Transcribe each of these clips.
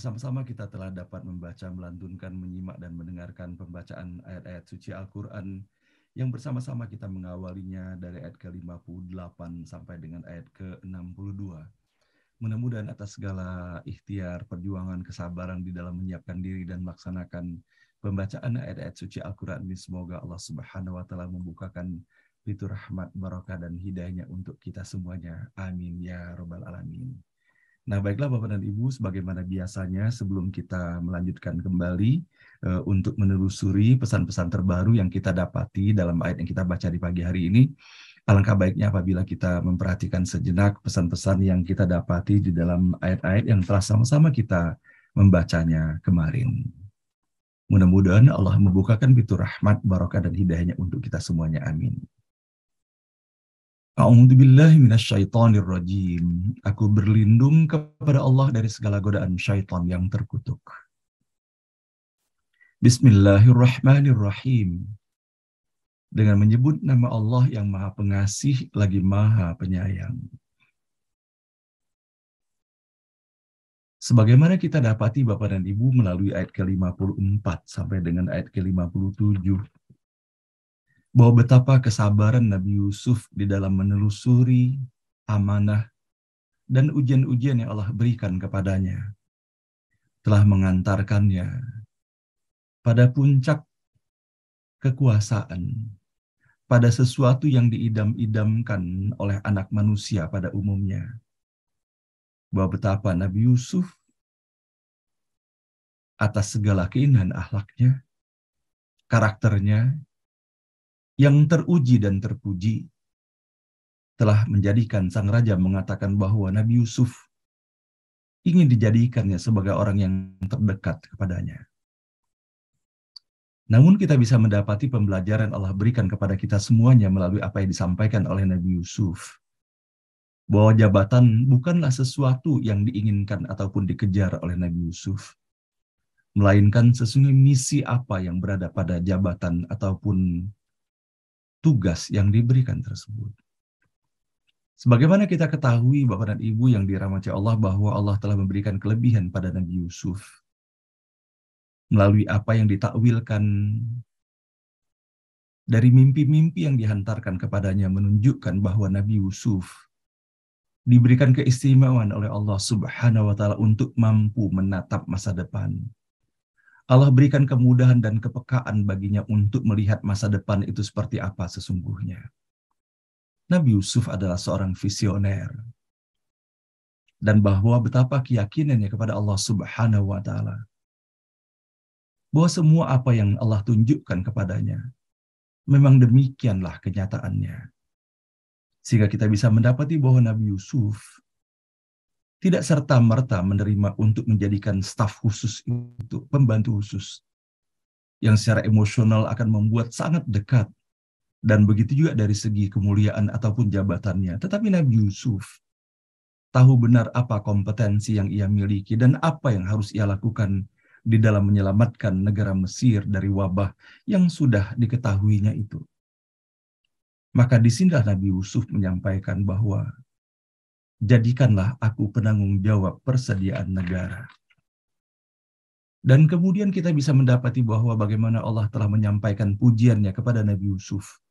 Bersama-sama kita telah dapat membaca, melantunkan, menyimak, dan mendengarkan pembacaan ayat-ayat suci Al-Quran yang bersama-sama kita mengawalinya dari ayat ke-58 sampai dengan ayat ke-62. Mudah-mudahan atas segala ikhtiar, perjuangan, kesabaran di dalam menyiapkan diri dan melaksanakan pembacaan ayat-ayat suci Al-Quran ini, semoga Allah Subhanahu wa Ta'ala membukakan pintu rahmat, barakah, dan hidayahnya untuk kita semuanya. Amin ya Rabbal Alamin. Nah, baiklah Bapak dan Ibu, sebagaimana biasanya sebelum kita melanjutkan kembali untuk menelusuri pesan-pesan terbaru yang kita dapati dalam ayat yang kita baca di pagi hari ini, alangkah baiknya apabila kita memperhatikan sejenak pesan-pesan yang kita dapati di dalam ayat-ayat yang telah sama-sama kita membacanya kemarin. Mudah-mudahan Allah membukakan pintu rahmat, barakah, dan hidayahnya untuk kita semuanya. Amin. A'udzubillahi minasyaitonirrajim. Aku berlindung kepada Allah dari segala godaan syaitan yang terkutuk. Bismillahirrahmanirrahim. Dengan menyebut nama Allah yang Maha Pengasih lagi Maha Penyayang. Sebagaimana kita dapati Bapak dan Ibu melalui ayat ke-54 sampai dengan ayat ke-57, bahwa betapa kesabaran Nabi Yusuf di dalam menelusuri amanah dan ujian-ujian yang Allah berikan kepadanya telah mengantarkannya pada puncak kekuasaan, pada sesuatu yang diidam-idamkan oleh anak manusia pada umumnya. Bahwa betapa Nabi Yusuf atas segala keindahan akhlaknya, karakternya, yang teruji dan terpuji, telah menjadikan sang raja mengatakan bahwa Nabi Yusuf ingin dijadikannya sebagai orang yang terdekat kepadanya. Namun kita bisa mendapati pembelajaran Allah berikan kepada kita semuanya melalui apa yang disampaikan oleh Nabi Yusuf. Bahwa jabatan bukanlah sesuatu yang diinginkan ataupun dikejar oleh Nabi Yusuf. Melainkan sesungguhnya misi apa yang berada pada jabatan ataupun tugas yang diberikan tersebut. Sebagaimana kita ketahui Bapak dan Ibu yang dirahmati Allah, bahwa Allah telah memberikan kelebihan pada Nabi Yusuf melalui apa yang ditakwilkan dari mimpi-mimpi yang dihantarkan kepadanya, menunjukkan bahwa Nabi Yusuf diberikan keistimewaan oleh Allah Subhanahu wa Ta'ala untuk mampu menatap masa depan. Allah berikan kemudahan dan kepekaan baginya untuk melihat masa depan itu seperti apa sesungguhnya. Nabi Yusuf adalah seorang visioner. Dan bahwa betapa keyakinannya kepada Allah Subhanahu wa Ta'ala. Bahwa semua apa yang Allah tunjukkan kepadanya, memang demikianlah kenyataannya. Sehingga kita bisa mendapati bahwa Nabi Yusuf tidak serta-merta menerima untuk menjadikan staf khusus itu, pembantu khusus, yang secara emosional akan membuat sangat dekat. Dan begitu juga dari segi kemuliaan ataupun jabatannya. Tetapi Nabi Yusuf tahu benar apa kompetensi yang ia miliki dan apa yang harus ia lakukan di dalam menyelamatkan negara Mesir dari wabah yang sudah diketahuinya itu. Maka disinilah Nabi Yusuf menyampaikan bahwa jadikanlah aku penanggung jawab persediaan negara. Dan kemudian kita bisa mendapati bahwa bagaimana Allah telah menyampaikan pujiannya kepada Nabi Yusuf.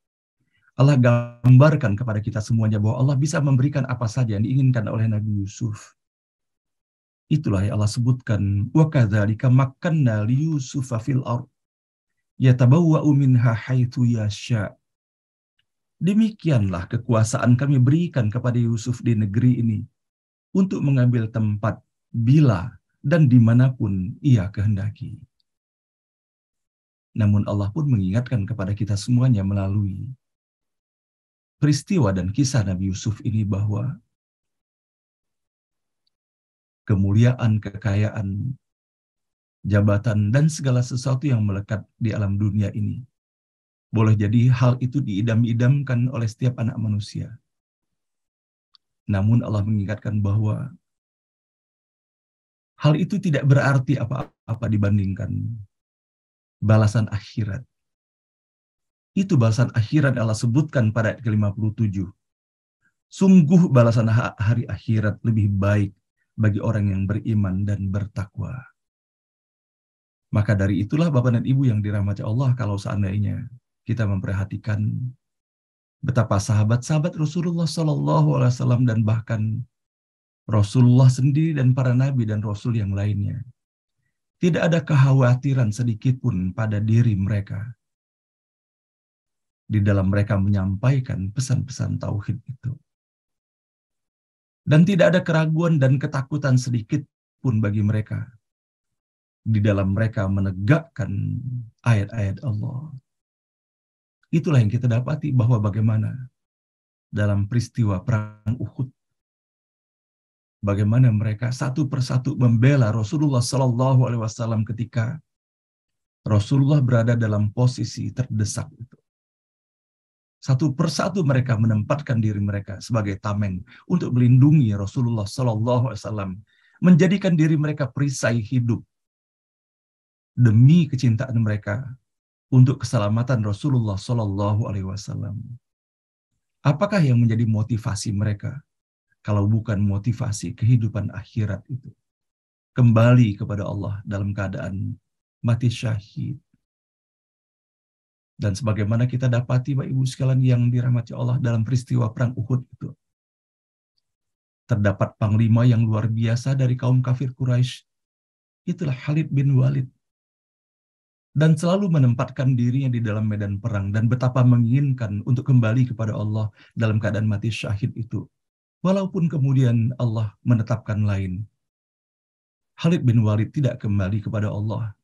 Allah gambarkan kepada kita semuanya bahwa Allah bisa memberikan apa saja yang diinginkan oleh Nabi Yusuf. Itulah yang Allah sebutkan, wa kadzalika makkanna li Yusufa fil ardh yatabawwa'u minha haitsu yasha. Demikianlah kekuasaan kami berikan kepada Yusuf di negeri ini untuk mengambil tempat bila dan dimanapun ia kehendaki. Namun Allah pun mengingatkan kepada kita semuanya melalui peristiwa dan kisah Nabi Yusuf ini bahwa kemuliaan, kekayaan, jabatan, dan segala sesuatu yang melekat di alam dunia ini boleh jadi hal itu diidam-idamkan oleh setiap anak manusia. Namun Allah mengingatkan bahwa hal itu tidak berarti apa-apa dibandingkan balasan akhirat. Itu balasan akhirat Allah sebutkan pada ayat ke-57. Sungguh balasan hari akhirat lebih baik bagi orang yang beriman dan bertakwa. Maka dari itulah Bapak dan Ibu yang dirahmati Allah, kalau seandainya kita memperhatikan betapa sahabat-sahabat Rasulullah SAW dan bahkan Rasulullah sendiri dan para nabi dan rasul yang lainnya, tidak ada kekhawatiran sedikit pun pada diri mereka di dalam mereka menyampaikan pesan-pesan tauhid itu. Dan tidak ada keraguan dan ketakutan sedikit pun bagi mereka di dalam mereka menegakkan ayat-ayat Allah. Itulah yang kita dapati, bahwa bagaimana dalam peristiwa perang Uhud, bagaimana mereka satu persatu membela Rasulullah SAW ketika Rasulullah berada dalam posisi terdesak itu. Satu persatu mereka menempatkan diri mereka sebagai tameng untuk melindungi Rasulullah SAW, menjadikan diri mereka perisai hidup demi kecintaan mereka untuk keselamatan Rasulullah SAW. Apakah yang menjadi motivasi mereka kalau bukan motivasi kehidupan akhirat itu? Kembali kepada Allah dalam keadaan mati syahid. Dan sebagaimana kita dapati, Bapak Ibu sekalian yang dirahmati Allah, dalam peristiwa perang Uhud itu, terdapat panglima yang luar biasa dari kaum kafir Quraisy. Itulah Khalid bin Walid. Dan selalu menempatkan dirinya di dalam medan perang, dan betapa menginginkan untuk kembali kepada Allah dalam keadaan mati syahid itu. Walaupun kemudian Allah menetapkan lain, Khalid bin Walid tidak kembali kepada Allah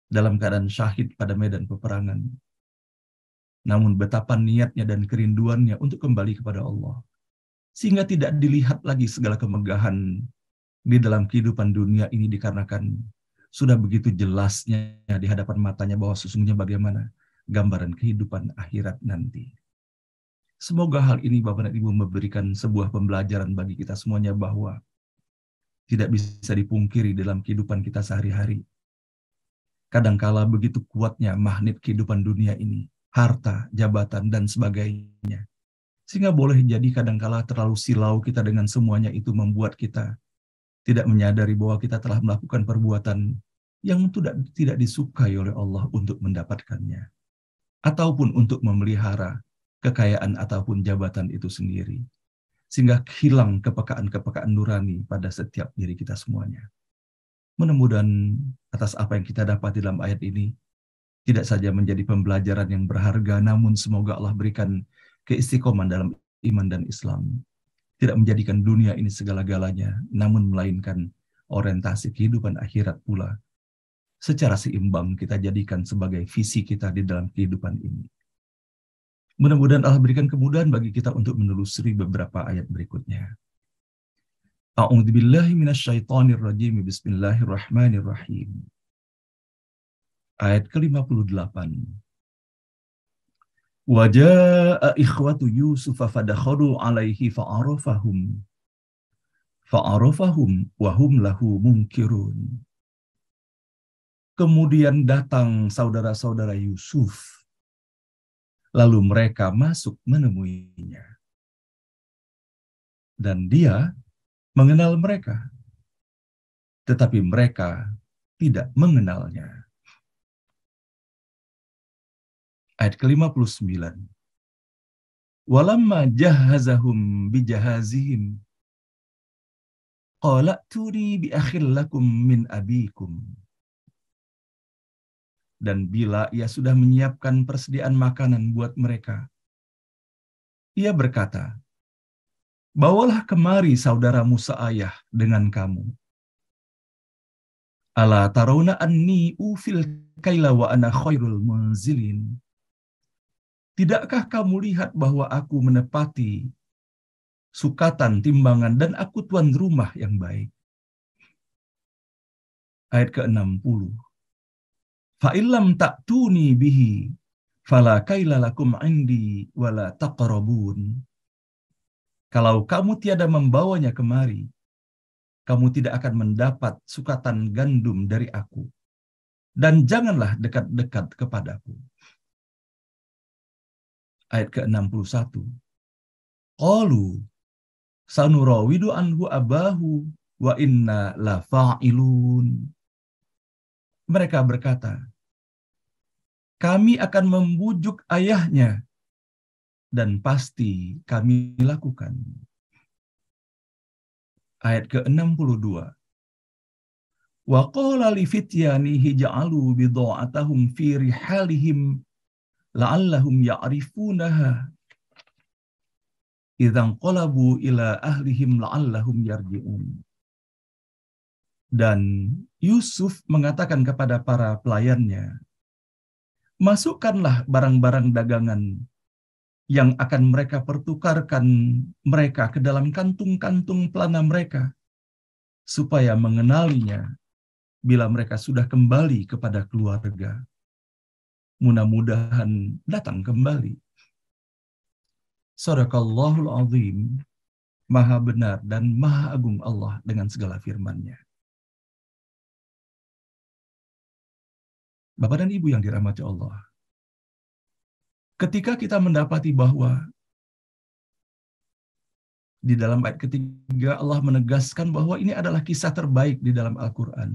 dalam keadaan syahid pada medan peperangan. Namun betapa niatnya dan kerinduannya untuk kembali kepada Allah, sehingga tidak dilihat lagi segala kemegahan di dalam kehidupan dunia ini, dikarenakan sudah begitu jelasnya di hadapan matanya bahwa sesungguhnya bagaimana gambaran kehidupan akhirat nanti. Semoga hal ini Bapak dan Ibu memberikan sebuah pembelajaran bagi kita semuanya, bahwa tidak bisa dipungkiri dalam kehidupan kita sehari-hari. Kadangkala begitu kuatnya magnet kehidupan dunia ini, harta, jabatan, dan sebagainya. Sehingga boleh jadi kadangkala terlalu silau kita dengan semuanya itu, membuat kita tidak menyadari bahwa kita telah melakukan perbuatan yang tidak disukai oleh Allah untuk mendapatkannya, ataupun untuk memelihara kekayaan ataupun jabatan itu sendiri, sehingga hilang kepekaan nurani pada setiap diri kita semuanya. Mudah-mudahan atas apa yang kita dapat dalam ayat ini tidak saja menjadi pembelajaran yang berharga, namun semoga Allah berikan keistiqomahan dalam iman dan Islam. Tidak menjadikan dunia ini segala-galanya, namun melainkan orientasi kehidupan akhirat pula. Secara seimbang kita jadikan sebagai visi kita di dalam kehidupan ini. Mudah-mudahan Allah berikan kemudahan bagi kita untuk menelusuri beberapa ayat berikutnya. A'udzubillahi minasyaitonirrajim. Bismillahirrahmanirrahim. Ayat ke-58. Wa jaa'a ikhwatu Yusuf fadakhalu alaihi fa'arafahum wa hum lahu munkirun. Kemudian datang saudara-saudara Yusuf, lalu mereka masuk menemuinya. Dan dia mengenal mereka, tetapi mereka tidak mengenalnya. Ayat ke-59. Walamma jahazahum bijahazihim qala tuni bi akhil lakum min abikum. Dan bila ia sudah menyiapkan persediaan makanan buat mereka, ia berkata, bawalah kemari saudaramu seayah dengan kamu. Ala tarawna anni ufil kaila wa ana khairul munzilin. Tidakkah kamu lihat bahwa aku menepati sukatan timbangan dan aku tuan rumah yang baik? Ayat ke-60. Fa'illam ta'tuni bihi fala kaila lakum indi wala taqrabun. Kalau kamu tiada membawanya kemari, kamu tidak akan mendapat sukatan gandum dari aku, dan janganlah dekat-dekat kepadaku. Ayat ke-61. Qalu sanurawidu anhu abahu wa inna la fa'ilun. Mereka berkata, kami akan membujuk ayahnya dan pasti kami lakukan. Ayat ke-62. Wa qala li fityanihi ja'alu bidha'atahum fi rihalihim la'allahum ya'rifunaha idzan qalabu ila ahlihim la'allahum yarji'un. Dan Yusuf mengatakan kepada para pelayannya, masukkanlah barang-barang dagangan yang akan mereka pertukarkan mereka ke dalam kantung-kantung pelana mereka, supaya mengenalinya bila mereka sudah kembali kepada keluarga. Mudah-mudahan datang kembali. Shadaqallahul azim. Maha benar dan maha agung Allah dengan segala firman-Nya. Bapak dan Ibu yang dirahmati Allah, ketika kita mendapati bahwa di dalam ayat ketiga Allah menegaskan bahwa ini adalah kisah terbaik di dalam Al-Quran,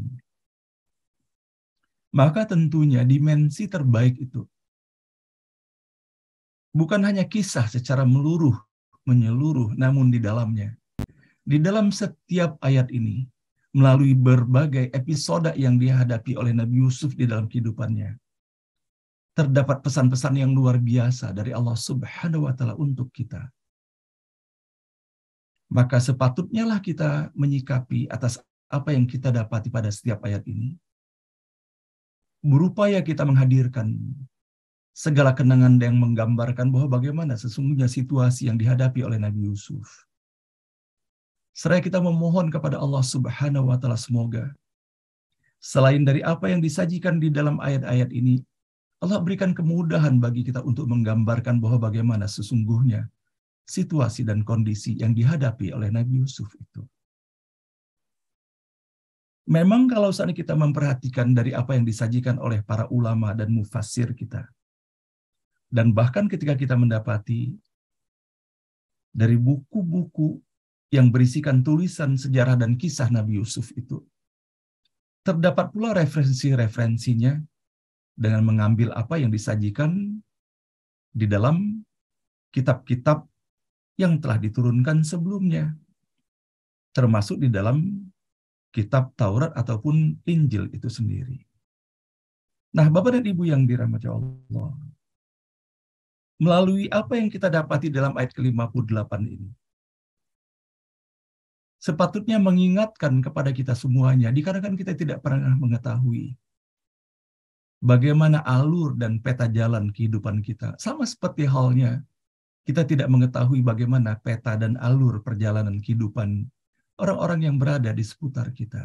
maka tentunya dimensi terbaik itu bukan hanya kisah secara menyeluruh, namun di dalamnya, di dalam setiap ayat ini, melalui berbagai episode yang dihadapi oleh Nabi Yusuf di dalam kehidupannya, terdapat pesan-pesan yang luar biasa dari Allah Subhanahu wa Ta'ala untuk kita. Maka sepatutnya lah kita menyikapi atas apa yang kita dapati pada setiap ayat ini, berupaya kita menghadirkan segala kenangan yang menggambarkan bahwa bagaimana sesungguhnya situasi yang dihadapi oleh Nabi Yusuf. Seraya kita memohon kepada Allah Subhanahu wa Ta'ala, semoga selain dari apa yang disajikan di dalam ayat-ayat ini, Allah berikan kemudahan bagi kita untuk menggambarkan bahwa bagaimana sesungguhnya situasi dan kondisi yang dihadapi oleh Nabi Yusuf itu. Memang kalau saat kita memperhatikan dari apa yang disajikan oleh para ulama dan mufassir kita, dan bahkan ketika kita mendapati dari buku-buku yang berisikan tulisan sejarah dan kisah Nabi Yusuf itu, terdapat pula referensi-referensinya dengan mengambil apa yang disajikan di dalam kitab-kitab yang telah diturunkan sebelumnya, termasuk di dalam kitab Taurat ataupun Injil itu sendiri. Nah, Bapak dan Ibu yang dirahmati Allah, melalui apa yang kita dapati dalam ayat ke-58 ini, sepatutnya mengingatkan kepada kita semuanya, dikarenakan kita tidak pernah mengetahui bagaimana alur dan peta jalan kehidupan kita. Sama seperti halnya kita tidak mengetahui bagaimana peta dan alur perjalanan kehidupan orang-orang yang berada di seputar kita.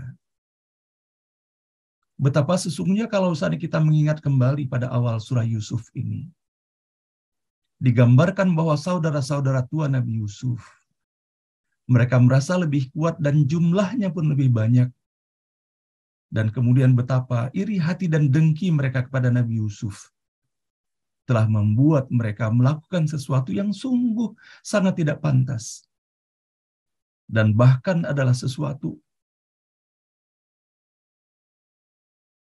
Betapa sesungguhnya kalau saat kita mengingat kembali pada awal surah Yusuf ini, digambarkan bahwa saudara-saudara tua Nabi Yusuf, mereka merasa lebih kuat dan jumlahnya pun lebih banyak. Dan kemudian betapa iri hati dan dengki mereka kepada Nabi Yusuf telah membuat mereka melakukan sesuatu yang sungguh sangat tidak pantas. Dan bahkan adalah sesuatu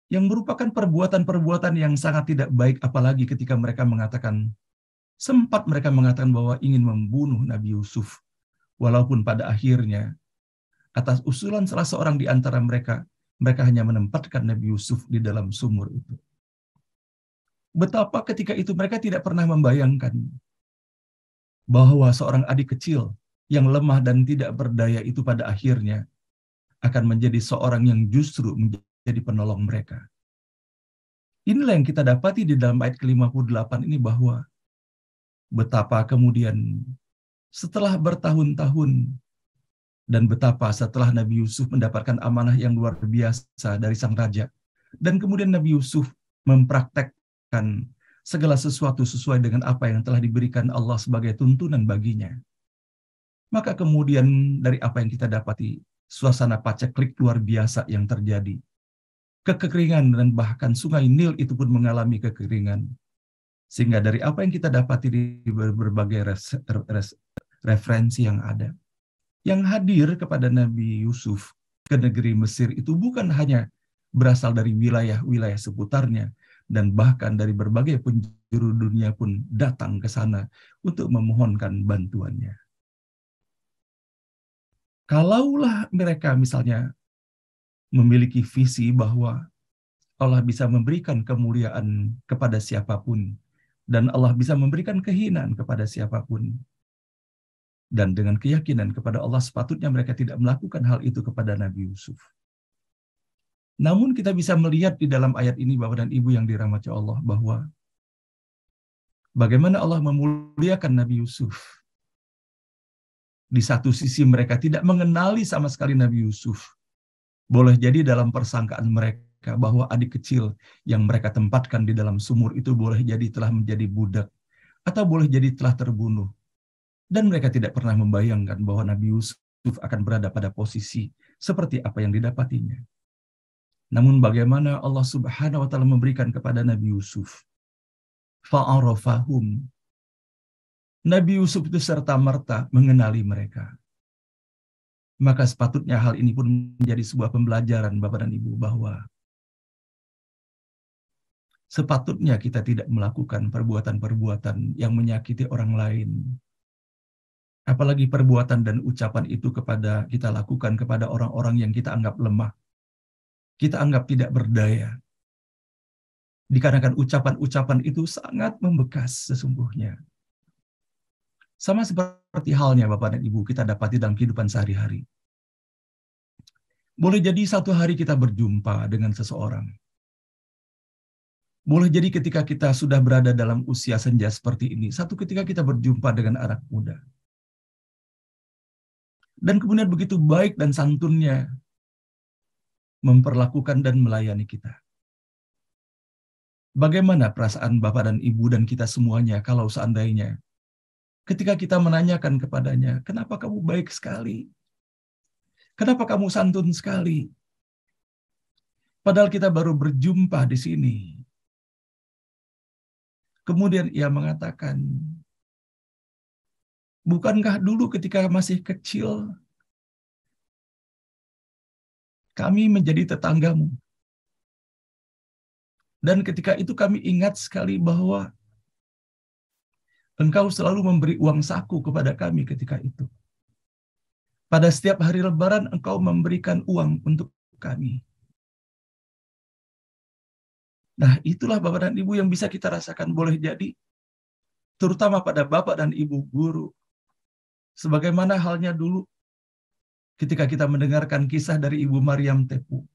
yang merupakan perbuatan-perbuatan yang sangat tidak baik, apalagi ketika mereka sempat mereka mengatakan bahwa ingin membunuh Nabi Yusuf. Walaupun pada akhirnya, atas usulan salah seorang di antara mereka, mereka hanya menempatkan Nabi Yusuf di dalam sumur itu. Betapa ketika itu mereka tidak pernah membayangkan bahwa seorang adik kecil yang lemah dan tidak berdaya itu pada akhirnya akan menjadi seorang yang justru menjadi penolong mereka. Inilah yang kita dapati di dalam ayat ke-58 ini, bahwa betapa kemudian setelah bertahun-tahun dan betapa setelah Nabi Yusuf mendapatkan amanah yang luar biasa dari sang raja, dan kemudian Nabi Yusuf mempraktekkan segala sesuatu sesuai dengan apa yang telah diberikan Allah sebagai tuntunan baginya. Maka kemudian dari apa yang kita dapati, suasana paceklik luar biasa yang terjadi. Kekeringan dan bahkan sungai Nil itu pun mengalami kekeringan. Sehingga dari apa yang kita dapati di berbagai referensi yang ada, yang hadir kepada Nabi Yusuf ke negeri Mesir itu bukan hanya berasal dari wilayah-wilayah seputarnya, dan bahkan dari berbagai penjuru dunia pun datang ke sana untuk memohonkan bantuannya. Kalaulah mereka misalnya memiliki visi bahwa Allah bisa memberikan kemuliaan kepada siapapun, dan Allah bisa memberikan kehinaan kepada siapapun, dan dengan keyakinan kepada Allah sepatutnya mereka tidak melakukan hal itu kepada Nabi Yusuf. Namun kita bisa melihat di dalam ayat ini, Bapak dan Ibu yang dirahmati Allah, bahwa bagaimana Allah memuliakan Nabi Yusuf. Di satu sisi mereka tidak mengenali sama sekali Nabi Yusuf. Boleh jadi dalam persangkaan mereka bahwa adik kecil yang mereka tempatkan di dalam sumur itu boleh jadi telah menjadi budak, atau boleh jadi telah terbunuh. Dan mereka tidak pernah membayangkan bahwa Nabi Yusuf akan berada pada posisi seperti apa yang didapatinya. Namun bagaimana Allah Subhanahu wa taala memberikan kepada Nabi Yusuf fa'arafahum. Nabi Yusuf itu serta-merta mengenali mereka. Maka sepatutnya hal ini pun menjadi sebuah pembelajaran Bapak dan Ibu, bahwa sepatutnya kita tidak melakukan perbuatan-perbuatan yang menyakiti orang lain. Apalagi perbuatan dan ucapan itu kita lakukan kepada orang-orang yang kita anggap lemah, kita anggap tidak berdaya. Dikarenakan ucapan-ucapan itu sangat membekas sesungguhnya. Sama seperti halnya Bapak dan Ibu kita dapati dalam kehidupan sehari-hari. Boleh jadi satu hari kita berjumpa dengan seseorang. Boleh jadi ketika kita sudah berada dalam usia senja seperti ini, satu ketika kita berjumpa dengan anak muda. Dan kemudian begitu baik dan santunnya memperlakukan dan melayani kita. Bagaimana perasaan Bapak dan Ibu dan kita semuanya kalau seandainya ketika kita menanyakan kepadanya, kenapa kamu baik sekali? Kenapa kamu santun sekali? Padahal kita baru berjumpa di sini. Kemudian ia mengatakan, bukankah dulu ketika masih kecil, kami menjadi tetanggamu? Dan ketika itu kami ingat sekali bahwa engkau selalu memberi uang saku kepada kami ketika itu. Pada setiap hari Lebaran engkau memberikan uang untuk kami. Nah, itulah Bapak dan Ibu yang bisa kita rasakan boleh jadi, terutama pada Bapak dan Ibu guru. Sebagaimana halnya dulu ketika kita mendengarkan kisah dari Ibu Maryam Tepu.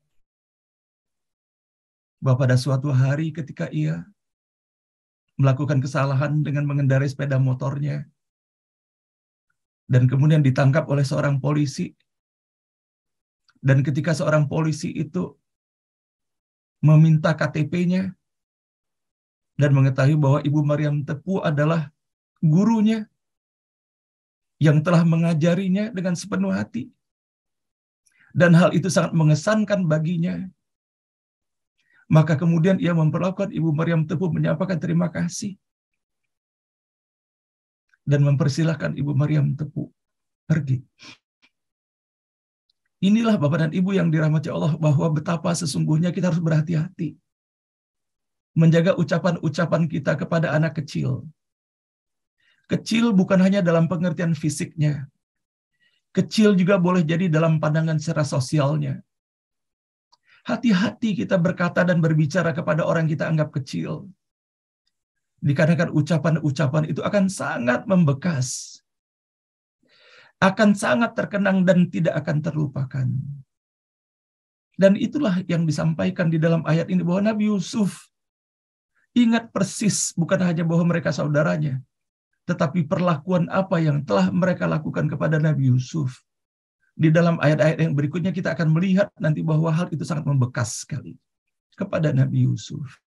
Bahwa pada suatu hari ketika ia melakukan kesalahan dengan mengendarai sepeda motornya, dan kemudian ditangkap oleh seorang polisi. Dan ketika seorang polisi itu meminta KTP-nya dan mengetahui bahwa Ibu Maryam Tepu adalah gurunya yang telah mengajarinya dengan sepenuh hati, dan hal itu sangat mengesankan baginya, maka kemudian ia memperlakukan Ibu Maryam Tepu, menyampaikan terima kasih dan mempersilahkan Ibu Maryam Tepu pergi. Inilah Bapak dan Ibu yang dirahmati Allah, bahwa betapa sesungguhnya kita harus berhati-hati menjaga ucapan-ucapan kita kepada anak kecil. Kecil bukan hanya dalam pengertian fisiknya. Kecil juga boleh jadi dalam pandangan secara sosialnya. Hati-hati kita berkata dan berbicara kepada orang kita anggap kecil. Dikarenakan ucapan-ucapan itu akan sangat membekas, akan sangat terkenang dan tidak akan terlupakan. Dan itulah yang disampaikan di dalam ayat ini, bahwa Nabi Yusuf ingat persis bukan hanya bahwa mereka saudaranya, tetapi perlakuan apa yang telah mereka lakukan kepada Nabi Yusuf. Di dalam ayat-ayat yang berikutnya kita akan melihat nanti bahwa hal itu sangat membekas sekali kepada Nabi Yusuf.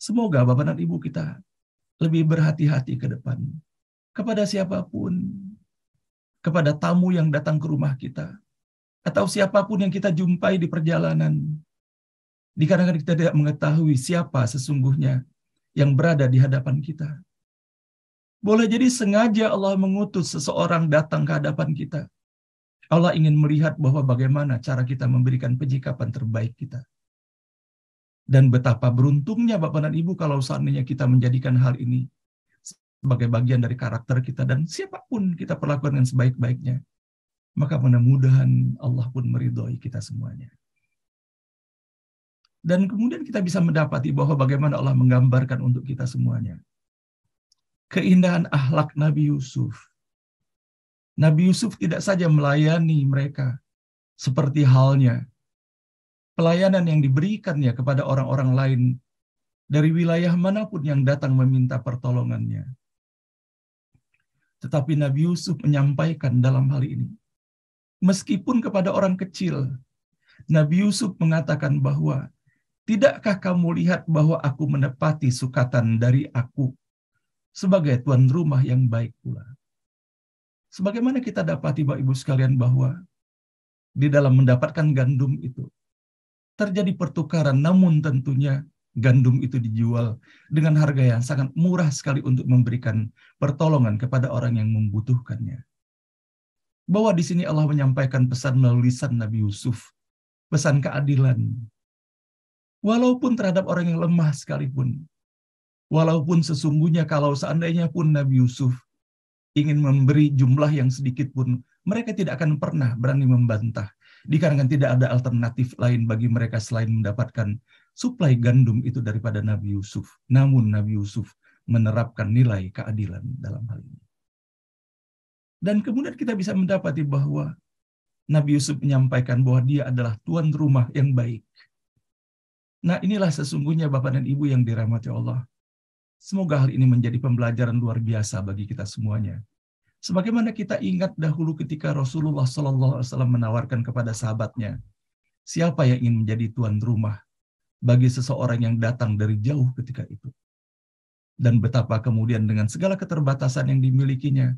Semoga Bapak dan Ibu kita lebih berhati-hati ke depan. Kepada siapapun, kepada tamu yang datang ke rumah kita, atau siapapun yang kita jumpai di perjalanan, dikarenakan kita tidak mengetahui siapa sesungguhnya yang berada di hadapan kita. Boleh jadi sengaja Allah mengutus seseorang datang ke hadapan kita Allah ingin melihat bahwa bagaimana cara kita memberikan penyikapan terbaik kita. Dan betapa beruntungnya Bapak dan Ibu kalau seandainya kita menjadikan hal ini sebagai bagian dari karakter kita, dan siapapun kita perlakukan dengan sebaik-baiknya, maka mudah-mudahan Allah pun meridhoi kita semuanya. Dan kemudian kita bisa mendapati bahwa bagaimana Allah menggambarkan untuk kita semuanya keindahan akhlak Nabi Yusuf. Nabi Yusuf tidak saja melayani mereka seperti halnya pelayanan yang diberikannya kepada orang-orang lain dari wilayah manapun yang datang meminta pertolongannya. Tetapi Nabi Yusuf menyampaikan dalam hal ini, meskipun kepada orang kecil, Nabi Yusuf mengatakan bahwa, tidakkah kamu lihat bahwa aku menepati sukatan dari aku sebagai tuan rumah yang baik pula. Sebagaimana kita dapati Bapak Ibu sekalian bahwa di dalam mendapatkan gandum itu terjadi pertukaran, namun tentunya gandum itu dijual dengan harga yang sangat murah sekali untuk memberikan pertolongan kepada orang yang membutuhkannya. Bahwa di sini Allah menyampaikan pesan melalui lisan Nabi Yusuf, pesan keadilan. Walaupun terhadap orang yang lemah sekalipun, walaupun sesungguhnya kalau seandainya pun Nabi Yusuf ingin memberi jumlah yang sedikit pun, mereka tidak akan pernah berani membantah, dikarenakan tidak ada alternatif lain bagi mereka selain mendapatkan suplai gandum itu daripada Nabi Yusuf. Namun Nabi Yusuf menerapkan nilai keadilan dalam hal ini. Dan kemudian kita bisa mendapati bahwa Nabi Yusuf menyampaikan bahwa dia adalah tuan rumah yang baik. Nah, inilah sesungguhnya Bapak dan Ibu yang dirahmati Allah. Semoga hal ini menjadi pembelajaran luar biasa bagi kita semuanya. Sebagaimana kita ingat dahulu ketika Rasulullah SAW menawarkan kepada sahabatnya, siapa yang ingin menjadi tuan rumah bagi seseorang yang datang dari jauh ketika itu. Dan betapa kemudian dengan segala keterbatasan yang dimilikinya,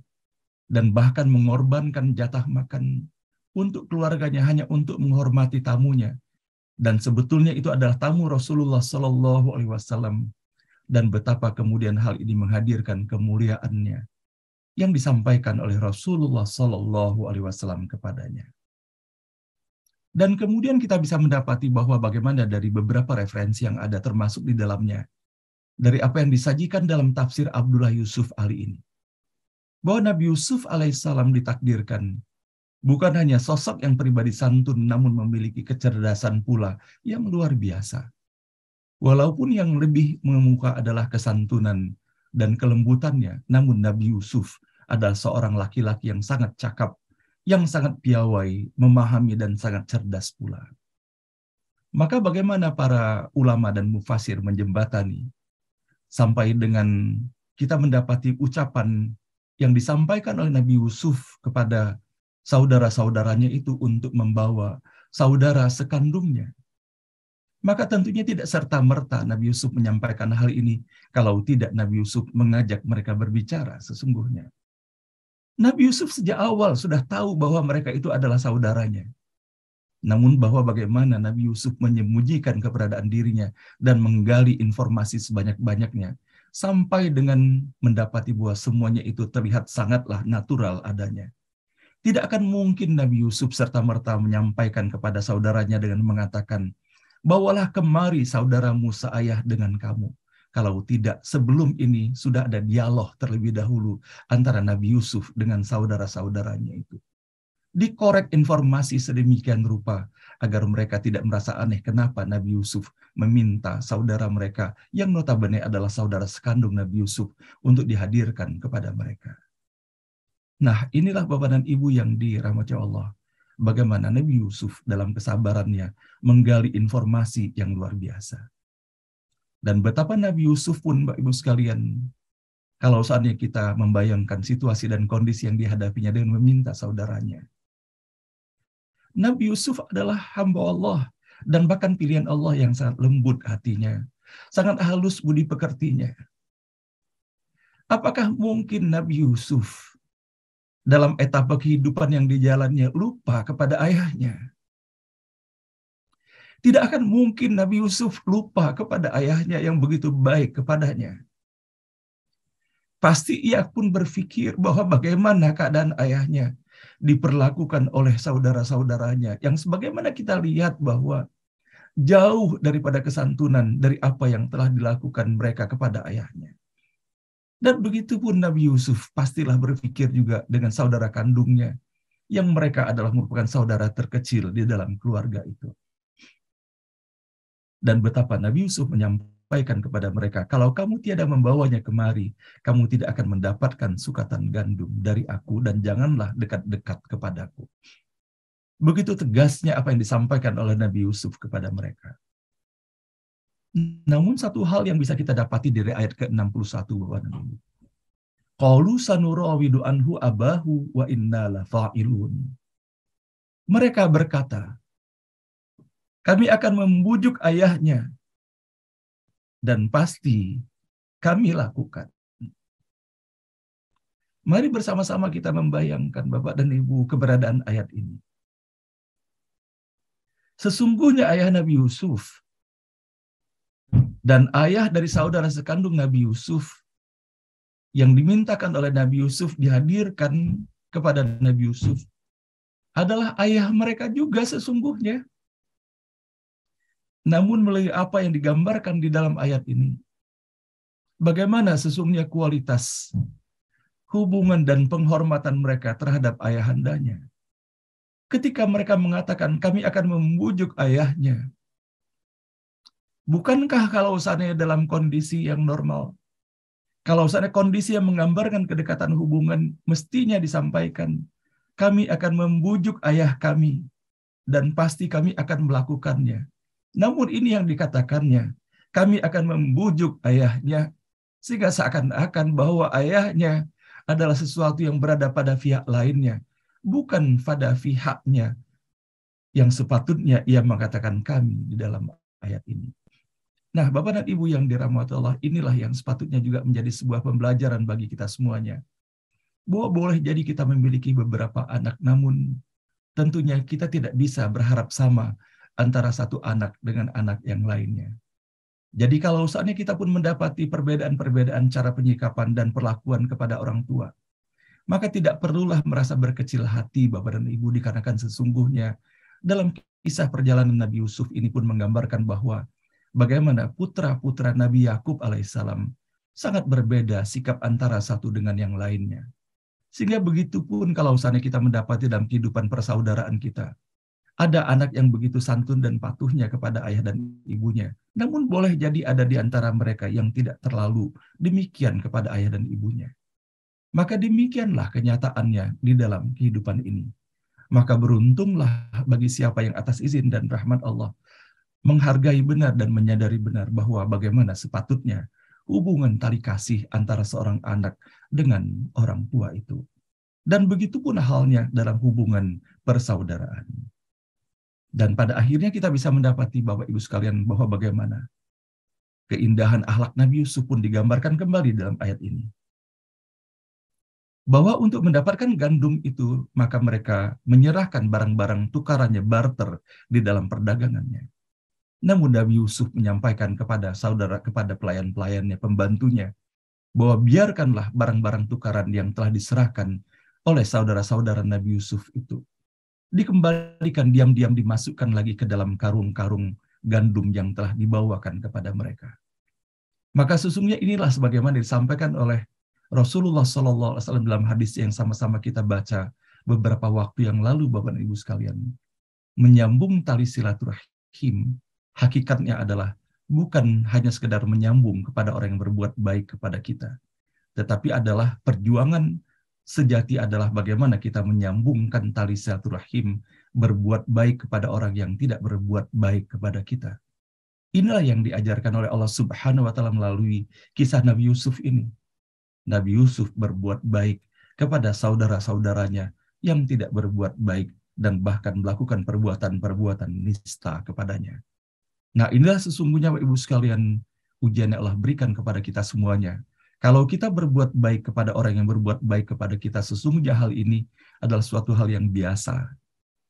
dan bahkan mengorbankan jatah makan untuk keluarganya hanya untuk menghormati tamunya. Dan sebetulnya itu adalah tamu Rasulullah SAW. Dan betapa kemudian hal ini menghadirkan kemuliaannya yang disampaikan oleh Rasulullah SAW kepadanya. Dan kemudian kita bisa mendapati bahwa bagaimana dari beberapa referensi yang ada termasuk di dalamnya, dari apa yang disajikan dalam tafsir Abdullah Yusuf Ali ini, bahwa Nabi Yusuf alaihissalam ditakdirkan bukan hanya sosok yang pribadi santun, namun memiliki kecerdasan pula yang luar biasa. Walaupun yang lebih mengemuka adalah kesantunan dan kelembutannya, namun Nabi Yusuf adalah seorang laki-laki yang sangat cakap, yang sangat piawai, memahami dan sangat cerdas pula. Maka bagaimana para ulama dan mufasir menjembatani sampai dengan kita mendapati ucapan yang disampaikan oleh Nabi Yusuf kepada saudara-saudaranya itu untuk membawa saudara sekandungnya. Maka tentunya tidak serta-merta Nabi Yusuf menyampaikan hal ini kalau tidak Nabi Yusuf mengajak mereka berbicara sesungguhnya. Nabi Yusuf sejak awal sudah tahu bahwa mereka itu adalah saudaranya. Namun bahwa bagaimana Nabi Yusuf menyembunyikan keberadaan dirinya dan menggali informasi sebanyak-banyaknya sampai dengan mendapati bahwa semuanya itu terlihat sangatlah natural adanya. Tidak akan mungkin Nabi Yusuf serta-merta menyampaikan kepada saudaranya dengan mengatakan, bawalah kemari saudaramu seayah dengan kamu. Kalau tidak, sebelum ini sudah ada dialog terlebih dahulu antara Nabi Yusuf dengan saudara-saudaranya itu. Dikorek informasi sedemikian rupa agar mereka tidak merasa aneh kenapa Nabi Yusuf meminta saudara mereka yang notabene adalah saudara sekandung Nabi Yusuf untuk dihadirkan kepada mereka. Nah, inilah Bapak dan Ibu yang dirahmati Allah. Bagaimana Nabi Yusuf dalam kesabarannya menggali informasi yang luar biasa. Dan betapa Nabi Yusuf pun, Bapak Ibu sekalian, kalau saatnya kita membayangkan situasi dan kondisi yang dihadapinya dengan meminta saudaranya. Nabi Yusuf adalah hamba Allah dan bahkan pilihan Allah yang sangat lembut hatinya, sangat halus budi pekertinya. Apakah mungkin Nabi Yusuf dalam etapa kehidupan yang dijalannya lupa kepada ayahnya? Tidak akan mungkin Nabi Yusuf lupa kepada ayahnya yang begitu baik kepadanya. Pasti ia pun berpikir bahwa bagaimana keadaan ayahnya diperlakukan oleh saudara-saudaranya, yang sebagaimana kita lihat bahwa jauh daripada kesantunan dari apa yang telah dilakukan mereka kepada ayahnya. Dan begitu pun Nabi Yusuf pastilah berpikir juga dengan saudara kandungnya, yang mereka adalah merupakan saudara terkecil di dalam keluarga itu. Dan betapa Nabi Yusuf menyampaikan kepada mereka, kalau kamu tiada membawanya kemari, kamu tidak akan mendapatkan sukatan gandum dari aku, dan janganlah dekat-dekat kepadaku. Begitu tegasnya apa yang disampaikan oleh Nabi Yusuf kepada mereka. Namun satu hal yang bisa kita dapati dari ayat ke-61, Bapak dan Ibu. Qalu sanurawidu anhu abahu wa inna la fa'ilun. Mereka berkata, kami akan membujuk ayahnya, dan pasti kami lakukan. Mari bersama-sama kita membayangkan, Bapak dan Ibu, keberadaan ayat ini. Sesungguhnya ayah Nabi Yusuf dan ayah dari saudara sekandung Nabi Yusuf yang dimintakan oleh Nabi Yusuf dihadirkan kepada Nabi Yusuf adalah ayah mereka juga sesungguhnya. Namun melalui apa yang digambarkan di dalam ayat ini, bagaimana sesungguhnya kualitas hubungan dan penghormatan mereka terhadap ayahandanya. Ketika mereka mengatakan, kami akan membujuk ayahnya. Bukankah kalau seandainya dalam kondisi yang normal, kalau seandainya kondisi yang menggambarkan kedekatan hubungan, mestinya disampaikan, kami akan membujuk ayah kami, dan pasti kami akan melakukannya. Namun ini yang dikatakannya, kami akan membujuk ayahnya, sehingga seakan-akan bahwa ayahnya adalah sesuatu yang berada pada pihak lainnya, bukan pada pihaknya yang sepatutnya ia mengatakan kami di dalam ayat ini. Nah, Bapak dan Ibu yang dirahmati Allah, inilah yang sepatutnya juga menjadi sebuah pembelajaran bagi kita semuanya. Bahwa boleh jadi kita memiliki beberapa anak, namun tentunya kita tidak bisa berharap sama antara satu anak dengan anak yang lainnya. Jadi kalau saatnya kita pun mendapati perbedaan-perbedaan cara penyikapan dan perlakuan kepada orang tua, maka tidak perlulah merasa berkecil hati Bapak dan Ibu, dikarenakan sesungguhnya dalam kisah perjalanan Nabi Yusuf ini pun menggambarkan bahwa bagaimana putra-putra Nabi Yakub alaihissalam sangat berbeda sikap antara satu dengan yang lainnya. Sehingga begitu pun kalau seandainya kita mendapati dalam kehidupan persaudaraan kita, ada anak yang begitu santun dan patuhnya kepada ayah dan ibunya. Namun boleh jadi ada di antara mereka yang tidak terlalu demikian kepada ayah dan ibunya. Maka demikianlah kenyataannya di dalam kehidupan ini. Maka beruntunglah bagi siapa yang atas izin dan rahmat Allah menghargai benar dan menyadari benar bahwa bagaimana sepatutnya hubungan tali kasih antara seorang anak dengan orang tua itu. Dan begitu pun halnya dalam hubungan persaudaraan. Dan pada akhirnya kita bisa mendapati Bapak Ibu sekalian bahwa bagaimana keindahan akhlak Nabi Yusuf pun digambarkan kembali dalam ayat ini. Bahwa untuk mendapatkan gandum itu, maka mereka menyerahkan barang-barang tukarannya, barter di dalam perdagangannya. Namun Nabi Yusuf menyampaikan kepada kepada pelayan-pelayannya, pembantunya, bahwa biarkanlah barang-barang tukaran yang telah diserahkan oleh saudara-saudara Nabi Yusuf itu dikembalikan diam-diam, dimasukkan lagi ke dalam karung-karung gandum yang telah dibawakan kepada mereka. Maka sesungguhnya inilah sebagaimana disampaikan oleh Rasulullah SAW dalam hadis yang sama-sama kita baca beberapa waktu yang lalu, Bapak dan Ibu sekalian. Menyambung tali silaturahim, hakikatnya adalah bukan hanya sekedar menyambung kepada orang yang berbuat baik kepada kita, tetapi adalah perjuangan sejati adalah bagaimana kita menyambungkan tali silaturahim, berbuat baik kepada orang yang tidak berbuat baik kepada kita. Inilah yang diajarkan oleh Allah Subhanahu wa Ta'ala melalui kisah Nabi Yusuf ini. Nabi Yusuf berbuat baik kepada saudara-saudaranya yang tidak berbuat baik dan bahkan melakukan perbuatan-perbuatan nista kepadanya. Nah, inilah sesungguhnya Bapak Ibu sekalian ujian yang Allah berikan kepada kita semuanya. Kalau kita berbuat baik kepada orang yang berbuat baik kepada kita, sesungguhnya hal ini adalah suatu hal yang biasa.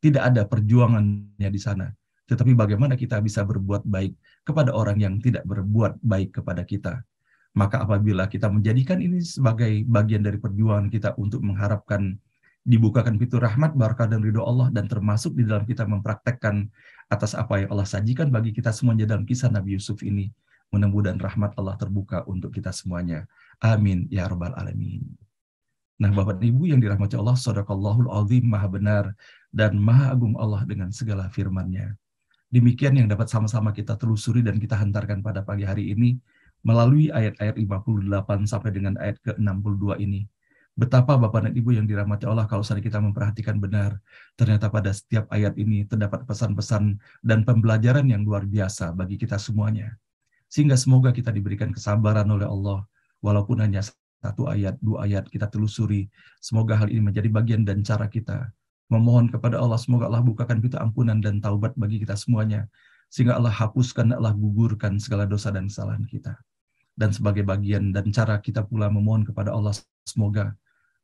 Tidak ada perjuangannya di sana. Tetapi bagaimana kita bisa berbuat baik kepada orang yang tidak berbuat baik kepada kita. Maka apabila kita menjadikan ini sebagai bagian dari perjuangan kita untuk mengharapkan dibukakan pintu rahmat, barakah dan ridho Allah, dan termasuk di dalam kita mempraktekkan atas apa yang Allah sajikan bagi kita semuanya dalam kisah Nabi Yusuf ini. Mudah-mudahan rahmat Allah terbuka untuk kita semuanya. Amin ya rabbal alamin. Nah, Bapak dan Ibu yang dirahmati Allah, Shadaqallahul Azim, Maha benar dan Maha agung Allah dengan segala firman-Nya. Demikian yang dapat sama-sama kita telusuri dan kita hantarkan pada pagi hari ini melalui ayat-ayat 58 sampai dengan ayat ke-62 ini. Betapa Bapak dan Ibu yang dirahmati Allah, kalau saja kita memperhatikan benar, ternyata pada setiap ayat ini terdapat pesan-pesan dan pembelajaran yang luar biasa bagi kita semuanya. Sehingga semoga kita diberikan kesabaran oleh Allah, walaupun hanya satu ayat, dua ayat kita telusuri. Semoga hal ini menjadi bagian dan cara kita memohon kepada Allah, semoga Allah bukakan pintu ampunan dan taubat bagi kita semuanya, sehingga Allah hapuskan, Allah gugurkan segala dosa dan kesalahan kita. Dan sebagai bagian dan cara kita pula memohon kepada Allah, semoga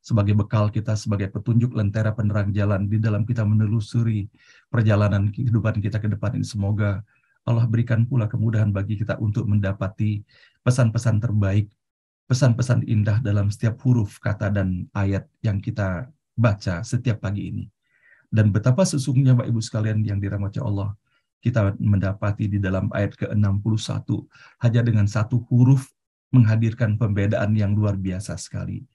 sebagai bekal kita, sebagai petunjuk lentera penerang jalan di dalam kita menelusuri perjalanan kehidupan kita ke depan ini, semoga Allah berikan pula kemudahan bagi kita untuk mendapati pesan-pesan terbaik, pesan-pesan indah dalam setiap huruf, kata, dan ayat yang kita baca setiap pagi ini. Dan betapa sesungguhnya Bapak Ibu sekalian yang dirahmati Allah, kita mendapati di dalam ayat ke-61, hanya dengan satu huruf menghadirkan pembedaan yang luar biasa sekali.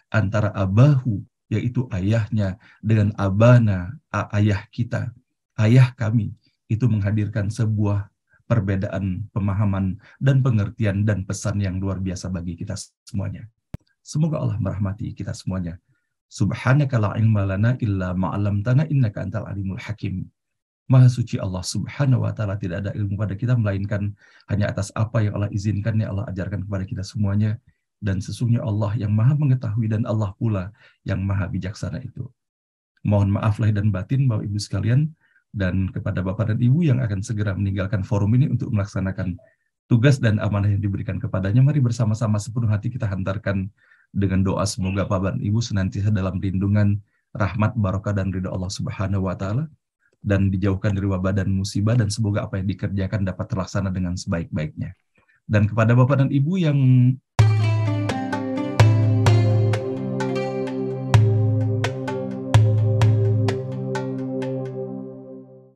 Antara abahu, yaitu ayahnya, dengan abana, ayah kita, ayah kami, itu menghadirkan sebuah perbedaan pemahaman dan pengertian dan pesan yang luar biasa bagi kita semuanya. Semoga Allah merahmati kita semuanya. Subhanaka la ilma lana illa ma'alamtana innaka antal alimul hakim. Maha suci Allah Subhanahu wa ta'ala, tidak ada ilmu pada kita melainkan hanya atas apa yang Allah izinkan, yang Allah ajarkan kepada kita semuanya. Dan sesungguhnya Allah yang maha mengetahui dan Allah pula yang maha bijaksana itu. Mohon maaf lahir dan batin Bapak Ibu sekalian, dan kepada Bapak dan Ibu yang akan segera meninggalkan forum ini untuk melaksanakan tugas dan amanah yang diberikan kepadanya, mari bersama-sama sepenuh hati kita hantarkan dengan doa semoga Bapak dan Ibu senantiasa dalam lindungan, rahmat, barakah, dan ridha Allah Subhanahu wa ta'ala, dan dijauhkan dari wabah dan musibah, dan semoga apa yang dikerjakan dapat terlaksana dengan sebaik-baiknya. Dan kepada Bapak dan Ibu yang